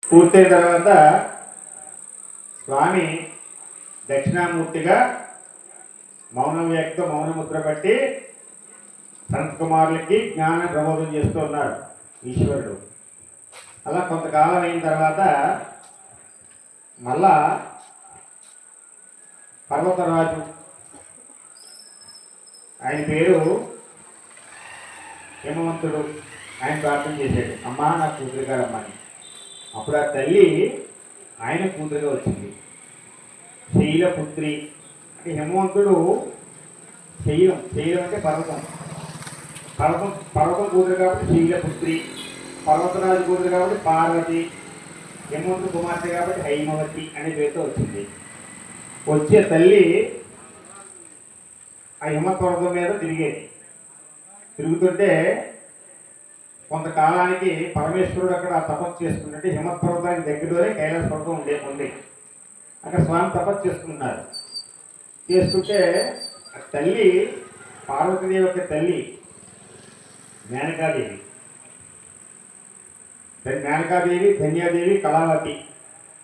పూర్తయిన తర్వాత స్వామి దక్షిణామూర్తిగా మౌన వ్యక్త మౌనముద్ర పట్టి సంత కుమారులకి జ్ఞాన ప్రబోధం చేస్తూ ఉన్నారు ఈశ్వరుడు. అలా కొంతకాలం అయిన తర్వాత మళ్ళా పర్వతరాజు, ఆయన పేరు హిమవంతుడు, ఆయన ప్రార్థన చేశాడు, అమ్మా నా కూతురు గారు అమ్మని. అప్పుడు ఆ తల్లి ఆయన కూతురుగా వచ్చింది, శైలపుత్రి. అంటే హిమవంతుడు శైలం, శైలం అంటే పర్వతం, పర్వతం పర్వతం కూతురు కాబట్టి శైలపుత్రి, పర్వతరాజు కూతురు కాబట్టి పార్వతి, హిమవంతుడు కుమార్తె కాబట్టి హైమవతి అనే పేరుతో వచ్చింది. వచ్చే తల్లి ఆ హిమపర్వతం మీద తిరుగుతుంటే కొంతకాలానికి పరమేశ్వరుడు అక్కడ తపస్సు చేసుకుంటుంటే హిమపర్వతానికి దగ్గరలోనే కైలాస పర్వతం ఉంది. అక్కడ స్వామి తపస్సు చేసుకుంటున్నారు. చేస్తుంటే ఆ తల్లి పార్వతీదేవి యొక్క తల్లి మేనకాదేవి, ధన్యాదేవి, కళావతి,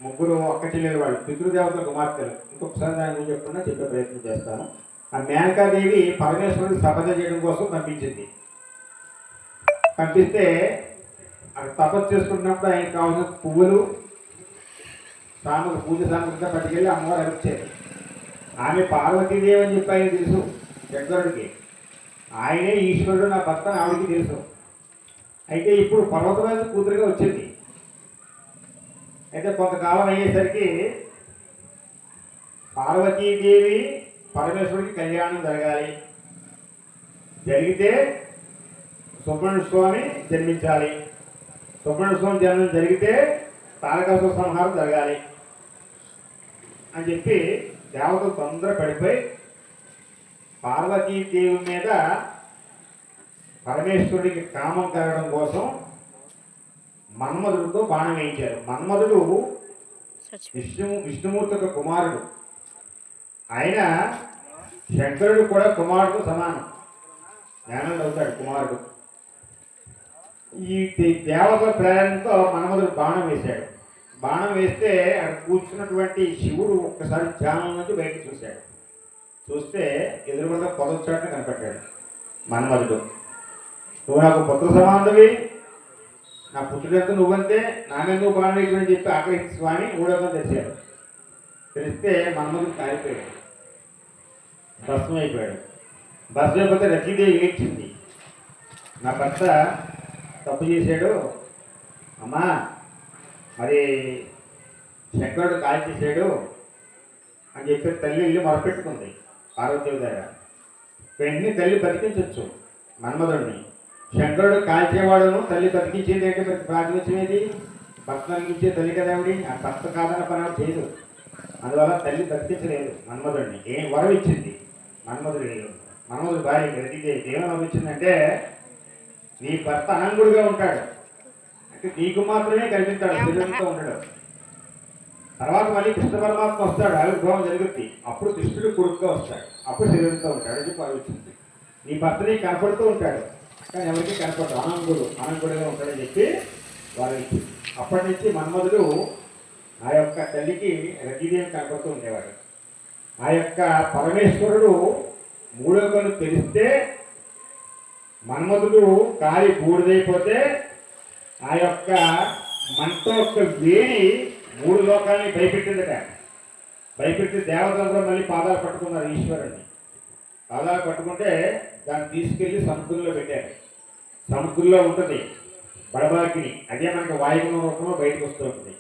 ముగ్గురు అక్క చెల్లెలు, వాళ్ళు పితృదేవతల కుమార్తెలు. ఇంకొకసారి దాని గురించి చెప్పకుండా చెప్పే ప్రయత్నం చేస్తాను. ఆ మేనకాదేవి పరమేశ్వరుడికి సపద చేయడం కోసం పంపించింది. పంపిస్తే అక్కడ తపస్సు చేసుకున్నప్పుడు ఆయనకు కావాల్సిన పువ్వులు, పూజ సామగ్రిగా పట్టుకెళ్ళి అమ్మవారు అరిచారు. ఆమె పార్వతీదేవి అని చెప్పి ఆయన తెలుసు శంకరుడికి, ఆయనే ఈశ్వరుడు నా భర్త ఆవిడికి తెలుసు. అయితే ఇప్పుడు పర్వతరాజు కూతురుగా వచ్చింది. అయితే కొంతకాలం అయ్యేసరికి పార్వతీదేవి పరమేశ్వరుడికి కళ్యాణం జరగాలి, జరిగితే సుబ్రహ్మణ్య స్వామి జన్మించాలి, సుబ్రహ్మణ్య స్వామి జన్మం జరిగితే తారకాసుర సంహారం జరగాలి అని చెప్పి దేవతలు తొందర పడిపోయి పార్వతీదేవి మీద పరమేశ్వరుడికి కామం కలగడం కోసం మన్మధుడితో బాణం వేయించారు. మన్మధుడు విష్ణుమూర్తి యొక్క కుమారుడు. ఆయన శంకరుడు కూడా కుమారుడు సమానం, జ్ఞానుడు అవుతాడు కుమారుడు. ఈ దేవతల ప్రేరణతో మన్మధుడు బాణం వేశాడు. బాణం వేస్తే అక్కడ కూర్చున్నటువంటి శివుడు ఒక్కసారి ధ్యానం నుంచి బయటకు చూశాడు. చూస్తే ఎదురుగుండా పొదచాటున కనపడ్డాడు మన్మధుడు. నువ్వు నాకు పుత్ర సమానవి, నా పుత్రుడంతా నువ్వంతే, నాకెందుకు బాణం వేయమని చెప్పి ఆగ్రహించి స్వామి ఊడకం తెచ్చాడు. తెలిస్తే మన్మధుడు కాలిపోయాడు, భస్మం అయిపోయాడు. భస్మం అయిపోతే రతీదేవి ఏడ్చింది, నా భర్త తప్పు చేశాడు అమ్మా, మరి శంకరుడు కాల్ చేశాడు అని చెప్పి తల్లి వెళ్ళి మొరపెట్టుకుంది పార్వతీదేవి దగ్గర. వెంటనే తల్లి బతికించవచ్చు మన్మధుడిని. శంకరుడు కాల్చేవాడును తల్లి బతికించేది అంటే ప్రతి ప్రాతినిధ్యమేది, భర్త బతికించే తల్లి కదా ఆవిడ. ఆ భర్త కాదన్న పని ఆవిడ చేయదు. అందువల్ల తల్లి బతికించలేదు మన్మధుడిని. ఏం వరం ఇచ్చింది మన్మధుడి భార్య రతీదేవి. ఏమని పంపించిందంటే, నీ భర్త అనంగుడిగా ఉంటాడు, అంటే నీకు మాత్రమే కనిపిస్తాడు, శరీరంతో ఉండడు. తర్వాత మళ్ళీ కృష్ణ పరమాత్మ వస్తాడు, ఆవిర్భావం జరుగుతుంది, అప్పుడు కృష్ణుడు కొడుకుగా వస్తాడు, అప్పుడు శరీరంతో ఉంటాడు అని చెప్పి ఆలోచించింది. నీ భర్త నీకు కనపడుతూ ఉంటాడు కానీ ఎవరికి కనపడదు, అనంగుడిగా ఉంటాడని చెప్పి వారు ఇచ్చింది. అప్పటి నుంచి మన్మధుడు ఆ యొక్క తల్లికి రతీదేవి కనపడుతూ ఉండేవాడు. ఆ యొక్క పరమేశ్వరుడు మూడో కన్ను తెలిస్తే మన్మధుడు కాలి బూడిదైపోతే ఆ యొక్క మంట యొక్క వేడి మూడు లోకాలని భయపెట్టిందట. భయపెట్టి దేవతలందరూ మళ్ళీ పాదాలు పట్టుకున్నారు ఈశ్వరుడిని. పాదాలు పట్టుకుంటే దాన్ని తీసుకెళ్ళి సముద్రంలో పెట్టారు. సముద్రంలో ఉంటుంది బడబాకిని, అదే మనకు వాయుగుణ రూపంలో బయటకు వస్తూ ఉంటుంది.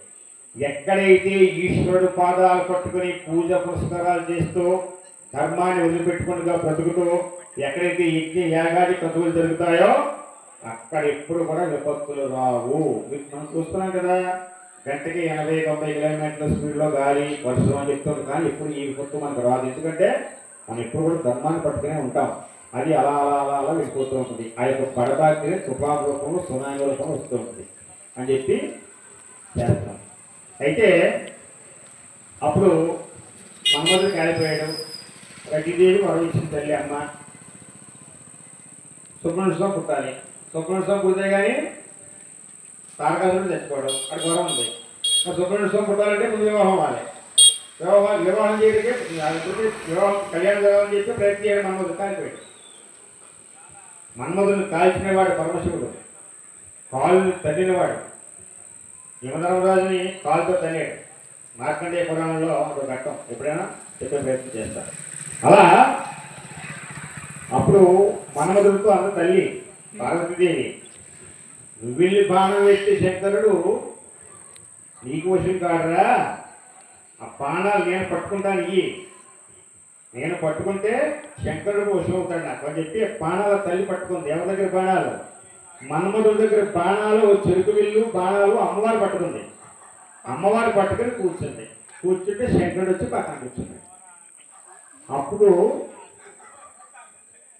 ఎక్కడైతే ఈశ్వరుడు పాదాలు పట్టుకుని పూజ పురస్కారాలు చేస్తూ ధర్మాన్ని వదిలిపెట్టుకునిగా బ్రతుకుతూ ఎక్కడైతే యజ్ఞ యాగాది క్రతువులు జరుగుతాయో అక్కడ ఎప్పుడు కూడా విపత్తులు రావు. మనం చూస్తున్నాం కదా, గంటకి 80-90 కిలోమీటర్ల స్పీడ్లో గాలి వర్షం అని చెప్తుంది, కానీ ఎప్పుడు ఈ విపత్తు మనకు రాదు. ఎందుకంటే మనం ఎప్పుడు కూడా ధర్మాన్ని పట్టుకునే ఉంటాం. అది అలా అలా అలా అలా వెళ్ళిపోతూ ఉంటుంది. ఆ యొక్క పడబాకి తుఫాను రూపంలో సునామీ రూపంలో వస్తూ ఉంటుంది అని చెప్పి చేస్తాం. అయితే అప్పుడు మన్మధుడు కాలిపోయాడు. రతీదేవి వరవించిన తల్లి అమ్మ సుబ్రహ్మణ్య స్వామి పుట్టాలి. సుబ్రహ్మణ్య స్వామి పుడితే కానీ తారకాసురుడు చచ్చిపోవడం, అక్కడ వరం ఉంది. సుబ్రహ్మణ్య స్వామి పుట్టాలంటే ముందు వివాహం అవ్వాలి. వివాహం చేయడానికి వివాహం కళ్యాణం జరగాలని చెప్పి ప్రయత్నం చేయడం మన్మధుడు కాల్చిపోయాడు. మన్మధుడిని కాల్చినవాడు పరమశివుడు, కాళ్ళు తన్నినవాడు. యమధర్మరాజుని కాలుతో తన్నాడు. మార్కండేయ పురాణంలో ఒక ఘట్టం ఎప్పుడైనా చెప్పే ప్రయత్నం చేస్తారు. అలా అప్పుడు మన్మధుడితో అంత తల్లి పార్వతీదేవి నువ్విల్లి బాణం వేస్తే శంకరుడు నీకు వశం కాడరా, ఆ బాణాలు నేను పట్టుకుంటాను, ఇవి నేను పట్టుకుంటే శంకరుడు వశం అవుతాడు నాకు అని చెప్పి బాణాల తల్లి పట్టుకుంది. ఎవరి దగ్గర బాణాలు? మన్మధుడి దగ్గర బాణాలు, చెరుకు విల్లు బాణాలు అమ్మవారు పట్టుకుంది. అమ్మవారు పట్టుకుని కూర్చుంది. కూర్చుంటే శంకరుడు వచ్చి పక్కన కూర్చుంది. అప్పుడు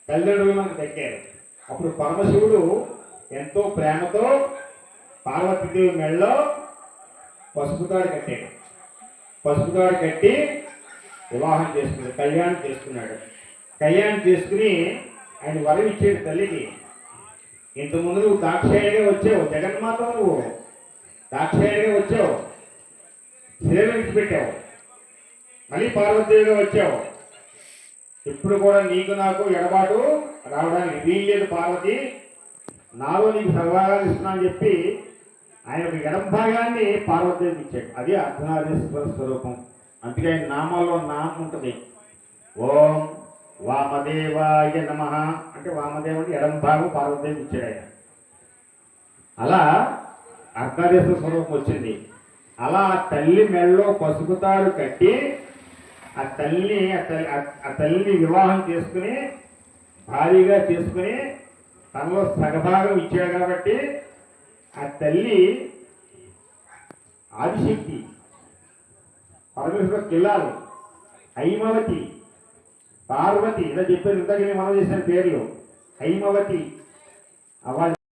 తల్లిదండ్రులు మనకు దక్కారు. అప్పుడు పరమశివుడు ఎంతో ప్రేమతో పార్వతీదేవి మెళ్ళలో పసుపుతాడు కట్టాడు. పసుపుతాడు కట్టి వివాహం చేసుకున్నాడు, కళ్యాణం చేసుకున్నాడు. కళ్యాణం చేసుకుని ఆయన వరం ఇచ్చాడు తల్లికి. ఇంతకుముందు నువ్వు దాక్షాయిగా వచ్చావు, జగన్మాత నువ్వు దాక్షాయిగా వచ్చావు, శరీరం విడిచిపెట్టావు, మళ్ళీ పార్వతీదేవిగా వచ్చావు. ఇప్పుడు కూడా నీకు నాకు ఎడబాటు రావడానికి వీల్లేదు పార్వతి, నాలో నీకు సర్వభాగాలు ఇస్తున్నా అని చెప్పి ఆయన ఎడం భాగాన్ని పార్వతీదేవికి ఇచ్చాడు. అది అర్ధనారీశ్వర స్వరూపం. అందుకే ఆయన నామాల్లో నామం ఉంటుంది. ఓం వామదేవాయ నమః అంటే వామదేవుడికి ఎడం భాగం పార్వతీదేవికి ఇచ్చాడు ఆయన. అలా అర్ధనారీశ్వర స్వరూపం వచ్చింది. అలా తల్లి మెళ్ళలో పసుపుతాడు కట్టి ఆ తల్లిని వివాహం చేసుకుని భారీగా చేసుకుని తనలో సగభాగం ఇచ్చాడు. కాబట్టి ఆ తల్లి ఆదిశక్తి, పరమేశ్వర కిల్లాలు, హైమవతి, పార్వతి, ఇలా చెప్పారు. ఇంతకీ మనం చేసిన పేర్లు హైమవతి అవ్వాలి.